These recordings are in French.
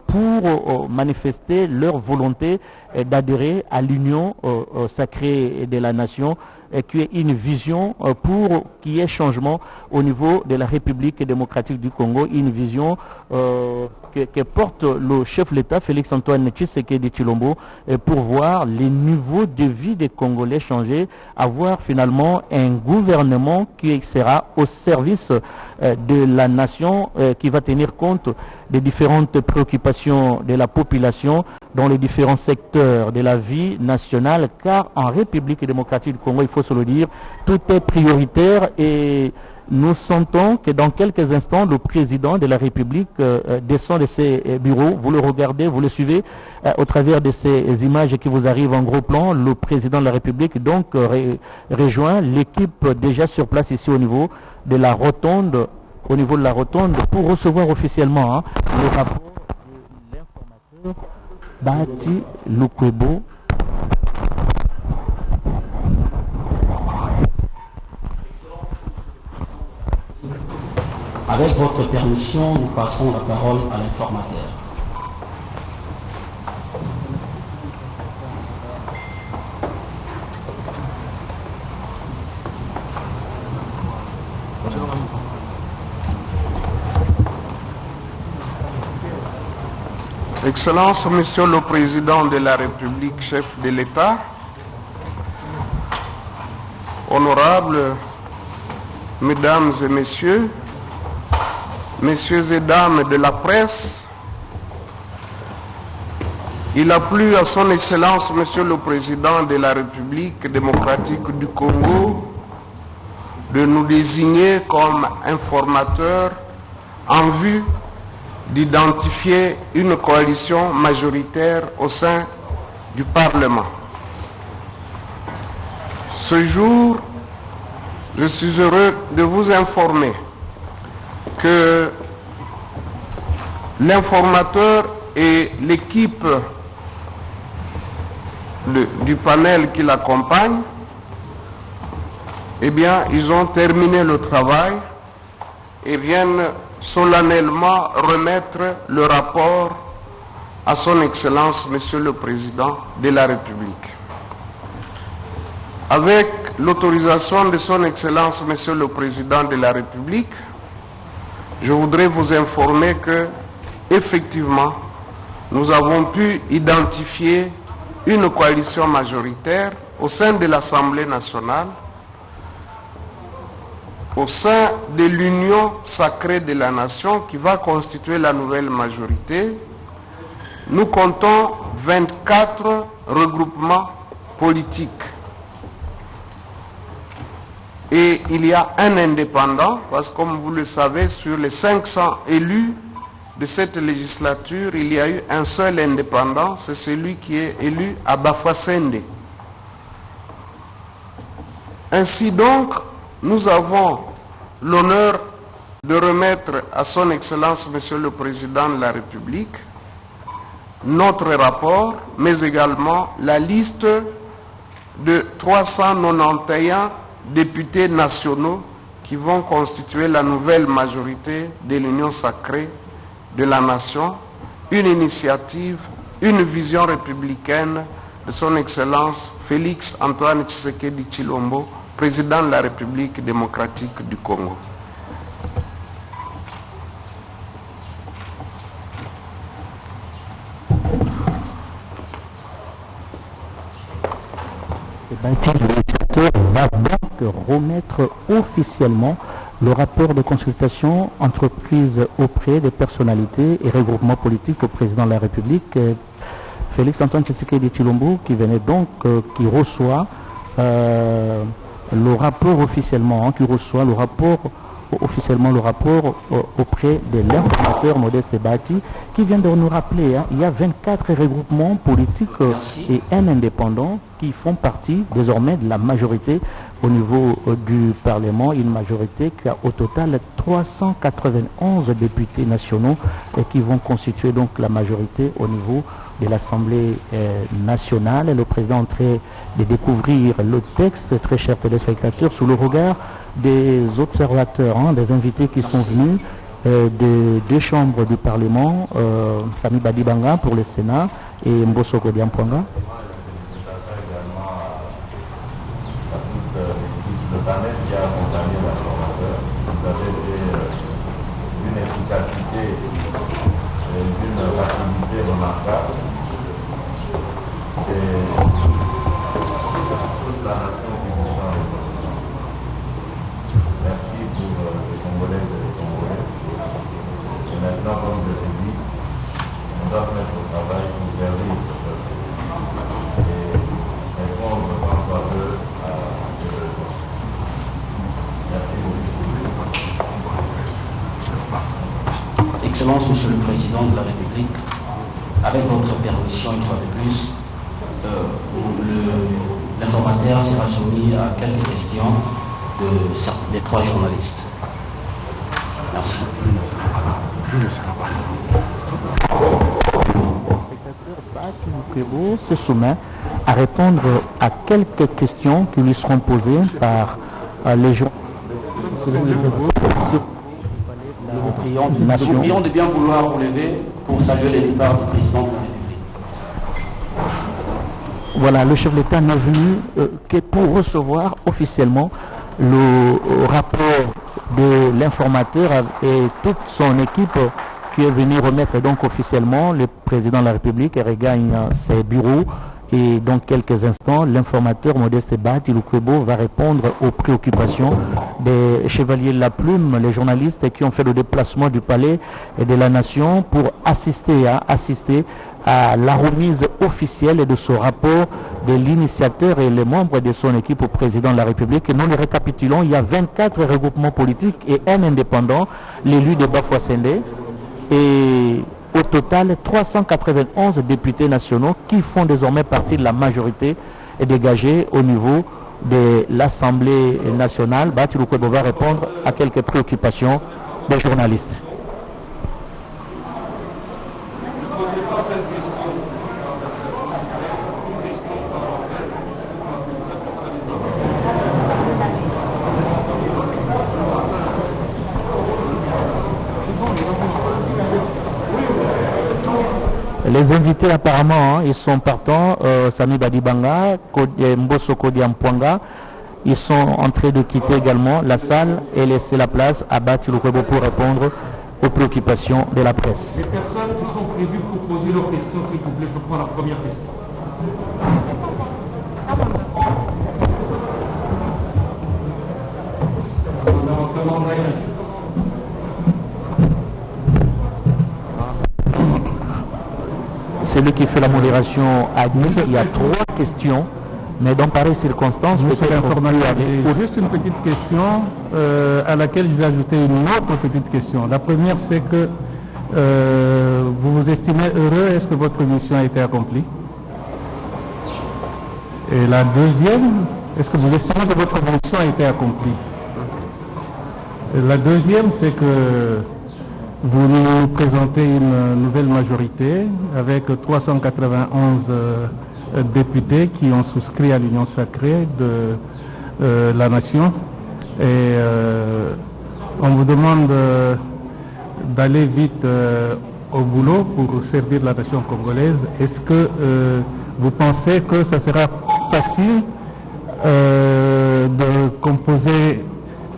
pour manifester leur volonté d'adhérer à l'union sacrée de la nation, qui est une vision pour qu'il y ait changement au niveau de la République démocratique du Congo, une vision que porte le chef de l'État Félix-Antoine Tshisekedi Tshilombo pour voir les niveaux de vie des Congolais changer, avoir finalement un gouvernement qui sera au service de la nation, qui va tenir compte des différentes préoccupations de la population dans les différents secteurs de la vie nationale, car en République démocratique du Congo, il faut se le dire, tout est prioritaire et nous sentons que dans quelques instants, le président de la République descend de ses bureaux. Vous le regardez, vous le suivez au travers de ces images qui vous arrivent en gros plan. Le président de la République donc rejoint l'équipe déjà sur place ici au niveau de la rotonde, pour recevoir officiellement le rapport de l'informateur Bahati Lukwebo. Avec votre permission, nous passons la parole à l'informateur. Excellence, Monsieur le Président de la République, chef de l'État, honorables Mesdames et Messieurs, Messieurs et Dames de la presse, il a plu à son Excellence, Monsieur le Président de la République démocratique du Congo, de nous désigner comme informateurs en vue d'identifier une coalition majoritaire au sein du Parlement. Ce jour, je suis heureux de vous informer que l'informateur et l'équipe du panel qui l'accompagne, eh bien, ils ont terminé le travail et viennent solennellement remettre le rapport à son Excellence, Monsieur le Président de la République. Avec l'autorisation de son Excellence, Monsieur le Président de la République, je voudrais vous informer que, effectivement, nous avons pu identifier une coalition majoritaire au sein de l'Assemblée nationale, au sein de l'union sacrée de la nation qui va constituer la nouvelle majorité. Nous comptons 24 regroupements politiques. Et il y a un indépendant, parce que comme vous le savez, sur les 500 élus de cette législature, il y a eu un seul indépendant, c'est celui qui est élu à Bafasende. Ainsi donc, nous avons l'honneur de remettre à son Excellence, Monsieur le Président de la République, notre rapport, mais également la liste de 391 députés nationaux qui vont constituer la nouvelle majorité de l'Union sacrée de la nation, une initiative, une vision républicaine de son Excellence Félix Antoine Tshisekedi Tshilombo, président de la République démocratique du Congo. L'initiateur va donc remettre officiellement le rapport de consultation entreprise auprès des personnalités et regroupements politiques au président de la République, Félix Antoine Tshisekedi Tshilombo, qui venait donc, qui reçoit le rapport officiellement, le rapport auprès de l'informateur Modeste Bahati, qui vient de nous rappeler, il y a 24 regroupements politiques et un indépendant qui font partie désormais de la majorité au niveau du Parlement, une majorité qui a au total 391 députés nationaux et qui vont constituer donc la majorité au niveau de l'Assemblée nationale. Le président est en train de découvrir le texte, très chers téléspectateurs, sous le regard des observateurs, des invités qui sont venus de deux chambres du Parlement, Sami Badibanga pour le Sénat et Mbosso Kodiampwanga. Le panel qui a accompagné l'informateur, vous avez une efficacité et d'une rapidité remarquable. C'est toute la nation qui vous sent reconnaissant. Merci pour les Congolais et les Congolais. Et maintenant, comme je l'ai dit, on doit se mettre au travail pour servir ce peuple et répondre encore à eux à ces besoins. Excellence, Monsieur le Président de la République, avec votre permission, une fois de plus, l'informateur sera soumis à quelques questions des trois journalistes. Merci. Se soumet à répondre à quelques questions qui lui seront posées par les gens. Nous vous prions de bien vouloir vous lever pour saluer le départ du président de la République. Voilà, le chef de l'État n'est venu que pour recevoir officiellement le rapport de l'informateur et toute son équipe qui est venu remettre donc officiellement. Le président de la République regagne ses bureaux et dans quelques instants, l'informateur Modeste Bahati Lukwebo va répondre aux préoccupations des chevaliers de la plume, les journalistes qui ont fait le déplacement du palais et de la nation pour assister à la remise officielle de ce rapport de l'initiateur et les membres de son équipe au président de la République. Et nous les récapitulons, il y a 24 regroupements politiques et un indépendant, l'élu de Bafouassende, et au total 391 députés nationaux qui font désormais partie de la majorité dégagée au niveau de l'Assemblée nationale. Bahati Lukwebo va répondre à quelques préoccupations des journalistes. Les invités apparemment, ils sont partants, Sami Badibanga, Mbosso Kodiampwanga, ils sont en train de quitter également la salle et laisser la place à Bahati Lukwebo pour répondre aux préoccupations de la presse. Les personnes qui sont prévues pour poser leurs questions, s'il vous plaît, je prends la première question. C'est lui qui fait la modération à Nice. Il y a 3 questions, mais dans pareilles circonstances, Monsieur l'informateur, juste une petite question à laquelle je vais ajouter une autre petite question. La première, c'est que vous vous estimez heureux, est-ce que votre mission a été accomplie? Et la deuxième, est-ce que vous estimez que votre mission a été accomplie? Et la deuxième, c'est que vous nous présentez une nouvelle majorité avec 391 députés qui ont souscrit à l'Union sacrée de la nation. Et on vous demande d'aller vite au boulot pour servir la nation congolaise. Est-ce que vous pensez que ça sera facile de composer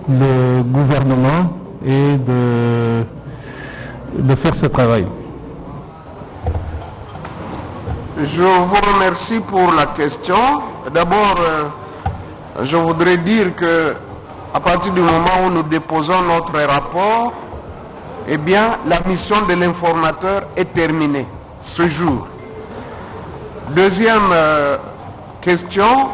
le gouvernement et de faire ce travail? Je vous remercie pour la question. D'abord, je voudrais dire que à partir du moment où nous déposons notre rapport, eh bien, la mission de l'informateur est terminée ce jour. Deuxième question,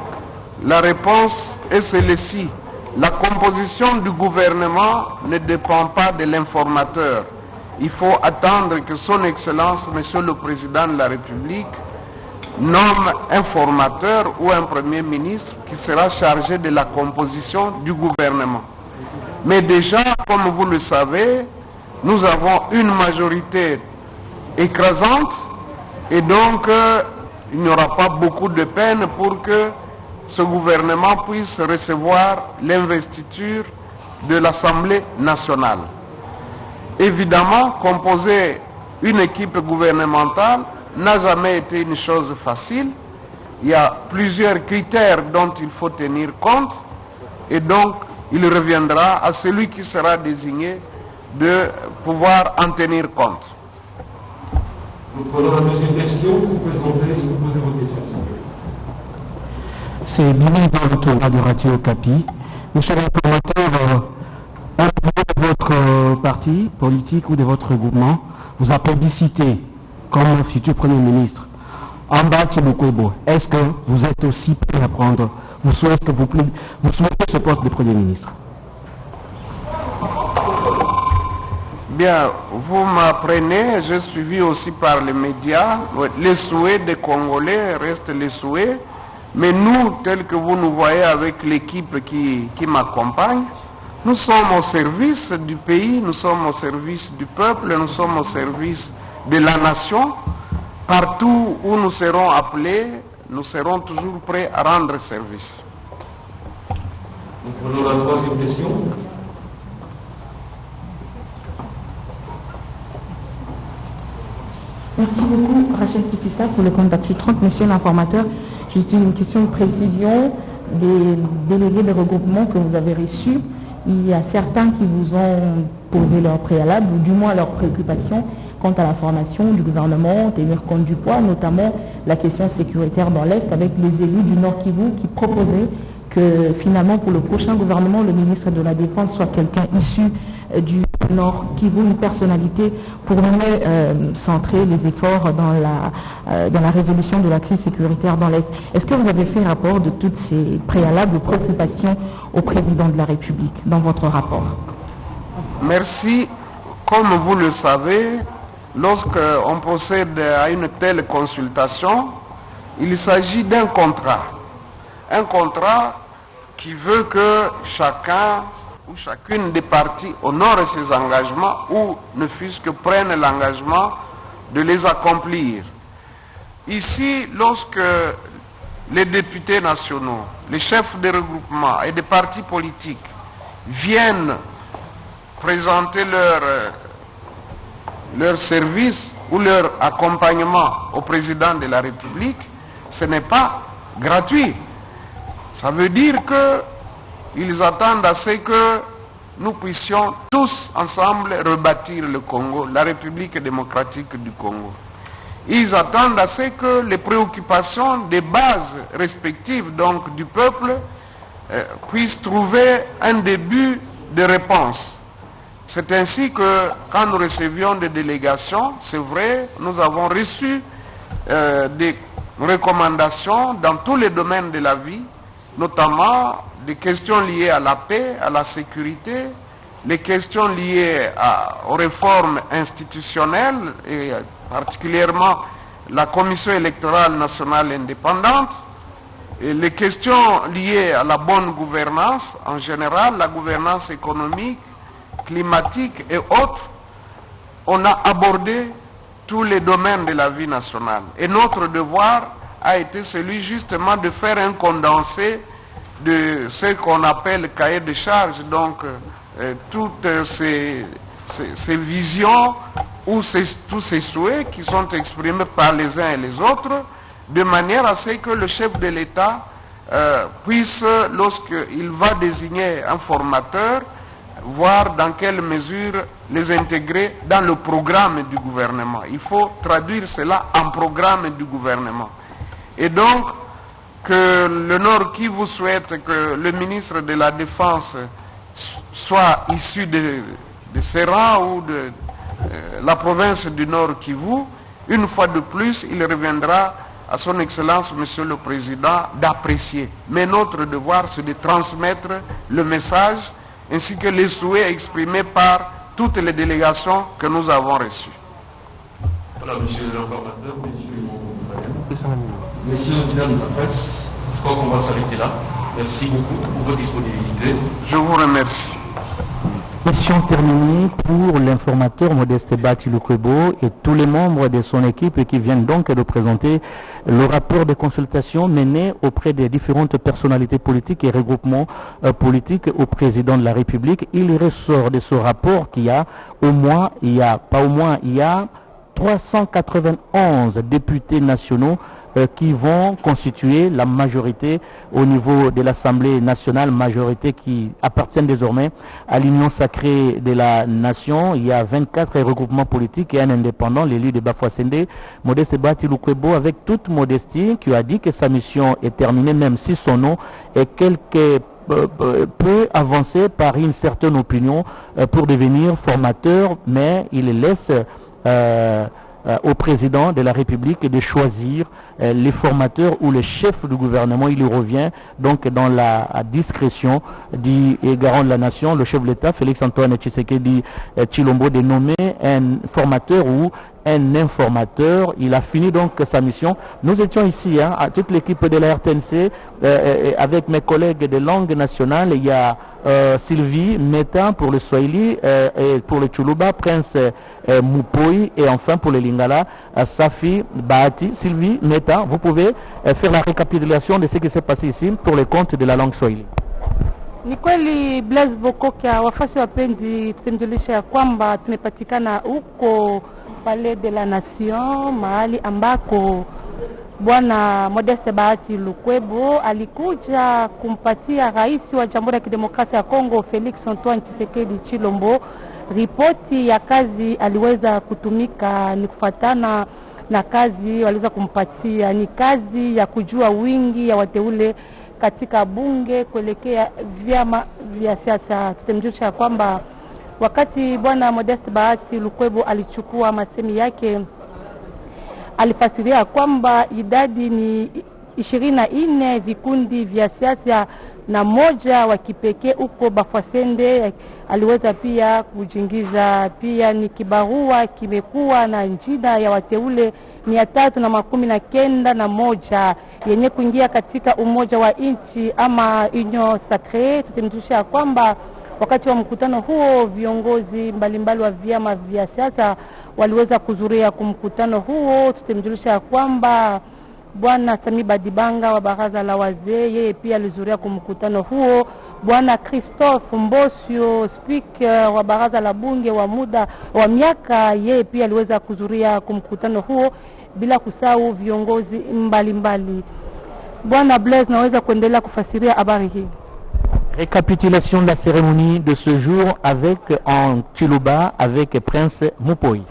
la réponse est celle-ci. La composition du gouvernement ne dépend pas de l'informateur. Il faut attendre que son Excellence, Monsieur le Président de la République, nomme un formateur ou un Premier ministre qui sera chargé de la composition du gouvernement. Mais déjà, comme vous le savez, nous avons une majorité écrasante et donc il n'y aura pas beaucoup de peine pour que ce gouvernement puisse recevoir l'investiture de l'Assemblée nationale. Évidemment, composer une équipe gouvernementale n'a jamais été une chose facile. Il y a plusieurs critères dont il faut tenir compte et donc il reviendra à celui qui sera désigné de pouvoir en tenir compte. Nous prenons la deuxième question, vous posez vos questions. C'est Billy dans le tournoi de Radio Okapi. Monsieur l'informateur, un de votre parti politique ou de votre groupement vous a plébiscité comme futur Premier ministre. Amba Tibukwebo, est-ce que vous êtes aussi prêt à prendre, vous souhaitez ce poste de Premier ministre? Bien, vous m'apprenez, j'ai suivi aussi par les médias, les souhaits des Congolais restent les souhaits, mais nous, tels que vous nous voyez avec l'équipe qui m'accompagne, nous sommes au service du pays, nous sommes au service du peuple, nous sommes au service de la nation. Partout où nous serons appelés, nous serons toujours prêts à rendre service. Nous prenons la troisième question. Merci beaucoup, Rachel Kitita, pour le compte d'actu 30. Monsieur l'informateur, juste une question de précision des délégués de regroupement que vous avez reçus. Il y a certains qui vous ont posé leur préalable, ou du moins leurs préoccupations quant à la formation du gouvernement, tenir compte du poids, notamment la question sécuritaire dans l'Est, avec les élus du Nord Kivu qui proposaient que finalement pour le prochain gouvernement, le ministre de la Défense soit quelqu'un issu du Nord Kivu, une personnalité pour mieux centrer les efforts dans la résolution de la crise sécuritaire dans l'Est. Est-ce que vous avez fait rapport de toutes ces préalables préoccupations au président de la République dans votre rapport? Merci. Comme vous le savez, lorsqu'on procède à une telle consultation, il s'agit d'un contrat. Un contrat qui veut que chacun ou chacune des parties honore ses engagements ou ne fût-ce que prenne l'engagement de les accomplir. Ici, lorsque les députés nationaux, les chefs de regroupement et des partis politiques viennent présenter leur service ou leur accompagnement au président de la République, ce n'est pas gratuit. Ça veut dire qu'ils attendent à ce que nous puissions tous ensemble rebâtir le Congo, la République démocratique du Congo. Ils attendent à ce que les préoccupations des bases respectives donc du peuple puissent trouver un début de réponse. C'est ainsi que quand nous recevions des délégations, c'est vrai, nous avons reçu des recommandations dans tous les domaines de la vie, notamment des questions liées à la paix, à la sécurité, les questions liées aux réformes institutionnelles et particulièrement la Commission électorale nationale indépendante, et les questions liées à la bonne gouvernance en général, la gouvernance économique, climatique et autres. On a abordé tous les domaines de la vie nationale. Et notre devoir a été celui justement de faire un condensé de ce qu'on appelle cahier de charges, donc toutes ces visions ou tous ces souhaits qui sont exprimés par les uns et les autres, de manière à ce que le chef de l'État puisse, lorsqu'il va désigner un formateur, voir dans quelle mesure les intégrer dans le programme du gouvernement. Il faut traduire cela en programme du gouvernement. Et donc, que le Nord Kivu souhaite que le ministre de la Défense soit issu de ses rangs ou de la province du Nord Kivu, une fois de plus, il reviendra à son Excellence, Monsieur le Président, d'apprécier. Mais notre devoir, c'est de transmettre le message ainsi que les souhaits exprimés par toutes les délégations que nous avons reçues. Voilà, monsieur l'informateur, messieurs le président de la presse, je crois qu'on va s'arrêter là. Merci beaucoup pour votre disponibilité. Je vous remercie. Mission terminée pour l'informateur Modeste Bahati Lukwebo et tous les membres de son équipe qui viennent donc de présenter le rapport de consultation mené auprès des différentes personnalités politiques et regroupements politiques au président de la République. Il ressort de ce rapport qu'il y a il y a 391 députés nationaux qui vont constituer la majorité au niveau de l'Assemblée nationale, majorité qui appartient désormais à l'Union sacrée de la nation. Il y a 24 regroupements politiques et un indépendant, l'élu de Bafouassende, Modeste Bahati Lukwebo, avec toute modestie, qui a dit que sa mission est terminée, même si son nom est peu avancé par une certaine opinion pour devenir formateur, mais il laisse au président de la République de choisir les formateurs ou les chefs du gouvernement. Il y revient donc dans la discrétion du garant de la nation, le chef de l'État, Félix-Antoine Tshisekedi Tshilombo, de nommer un formateur ou un informateur. Il a fini donc sa mission. Nous étions ici, à toute l'équipe de la RTNC, avec mes collègues de langue nationale. Il y a Sylvie Meta pour le Swahili, et pour le Tsholuba, Prince Mupoi, et enfin pour le Lingala, Safi Bahati. Sylvie Meta, vous pouvez faire la récapitulation de ce qui s'est passé ici pour le compte de la langue Swahili. Ni kweli Blaise Bokoka, wafasi wapenzi, tutemjulisha kwamba tumepatikana huko Palais de la Nation, mahali ambako Bwana Modeste Bahati Lukwebo alikuja kumpatia rais wa Jamhuri ya Kidemokrasia ya Kongo Felix Antoine Tshisekedi Tshilombo ripoti ya kazi aliweza kutumika. Ni kufatana na kazi waliweza kumpatia, ni kazi ya kujua wingi ya wateule katika bunge kuelekea vyama vya siasa. Tutemjulisha kwamba wakati Bwana Modeste Bahati Lukwebo alichukua masemi yake, alifasiria kwamba idadi ni 24 vikundi vya siasa na moja wa kipekee uko Bafouassende. Aliweza pia kujingiza pia ni kibarua kimekuwa na njida ya wateule 319 yenye kuingia katika umoja wa nchi ama Union Sacrée. Tutemjulisha kwamba wakati wa mkutano huo viongozi mbalimbali wa vyama vya siasa waliweza kuzuria kumkutano huo. Tutemjulisha kwamba Bwana Sami Badibanga wa baraza la wazee yeye pia alizuria kumkutano huo. Bwana Christophe Mbosio, speaker wa baraza la bunge wa muda wa miaka, yeye pia aliweza kuzuria kumkutano huo, bila kusahau viongozi mbalimbali. Bwana Blaise, naweza kuendelea kufasiria habari hii. Récapitulation de la cérémonie de ce jour avec en Tsholuba avec Prince Mupoi.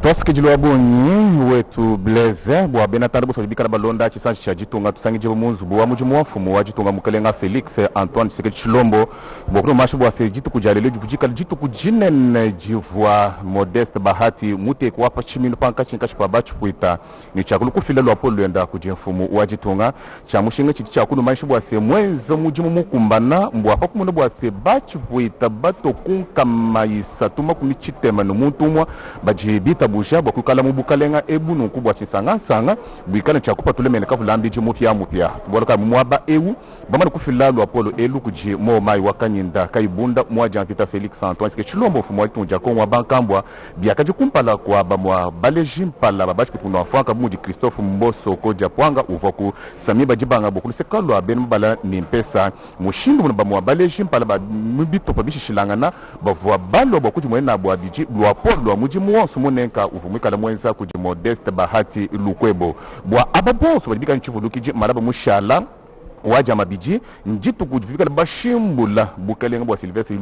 Twasikijilwa wabonyi wetu Blaise bwa benatanda boso bikala balonda chisanji cha jitunga tusangije munzu bwa mujimu wafumu wa jitunga mukalenga Felix Antoine Tshisekedi Tshilombo bwa kuno mashu bwa se jitu kujalele jivujika jitu kujinene jivwa Modeste Bahati mute kwa pa chimino panka chinka chipa bachu kuita ni chakulu kufile lwa polo yenda kujimfumu wa jitunga cha mushinga chiti chakulu mashu bwa se mwenza mujimu mukumbana mbwa pa kumuno bwa se bachu kuita bato kunkama isatuma kumichitema numuntumwa bajibita busha bakukala mubukalenga ebunu kubwa chisanga bwikana chakupa tulemene kavulambi jimupya mupya boloka mwaba ewu bamana kufila lwa polo elu kuji mo mai wakanyinda kaibunda mwaja Peter Felix Antoine Tshisekedi Tshilombo fumwa tunja konwa bankambwa byakaje kumpala kwa bamwa baleji mpala babachi kutunwa afaka muji Christophe Mboso koja pwanga uvoku samiba jibanga bokulu sekalwa benmbala ni mpesa mushindu muna bamwa baleji mpala ba mbito pabishishilangana bavwa balo bokuji mwena bwa biji lwa polo muji muonso monenka uvumikala mwenza kuji Modeste Bahati Lukwebo bwa ababonso badibika nchivulukiji maraba mushala waja mabiji njitu kujifika bashimbula bukalenga bwa Sylvestre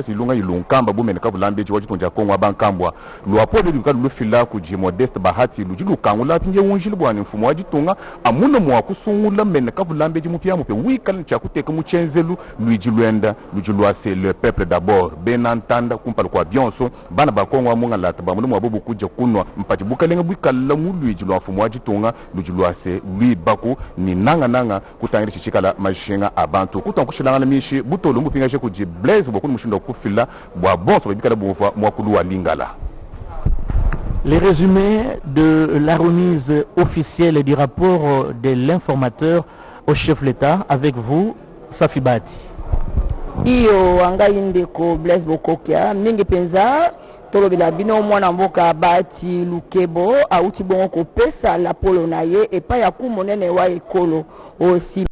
Ilunga ilunkamba bumene kavulambeji wajitonja kongwa bankambwa lwapolo lukala lufila kuji Modeste Bahati lujilu kangula pinje unjili bwa mfumo wajitunga amuna mwa kusungula mene kavulambeji mupya mupe wikala chakuteka muchenzelu luijilwenda lujilwase le peuple d'abord benantanda kumpala kwa bionso bana bakongwa munga lata bamuno mwa bobu kuja kunwa mpati bukalenga bwikala mu luijilwa mfumo wajitunga lujilwase lui baku ni nanga kutangira chichikala mashinga abantu kutankushilanga mishi butolo mupingaje kuji Blaise bokuni mushindo kufila bwa bonso bikala bova mwakulu wa Lingala. Les résumés de la remise officielle du rapport de l'informateur au chef de l'État avec vous, Safi Bahati. iyo anga indeko Blaise Bokokia mingi penza tolobela bino mwana mboka bati lukebo auti bongo kopesa la polo na ye epa ya kumonene wa ekolo aussi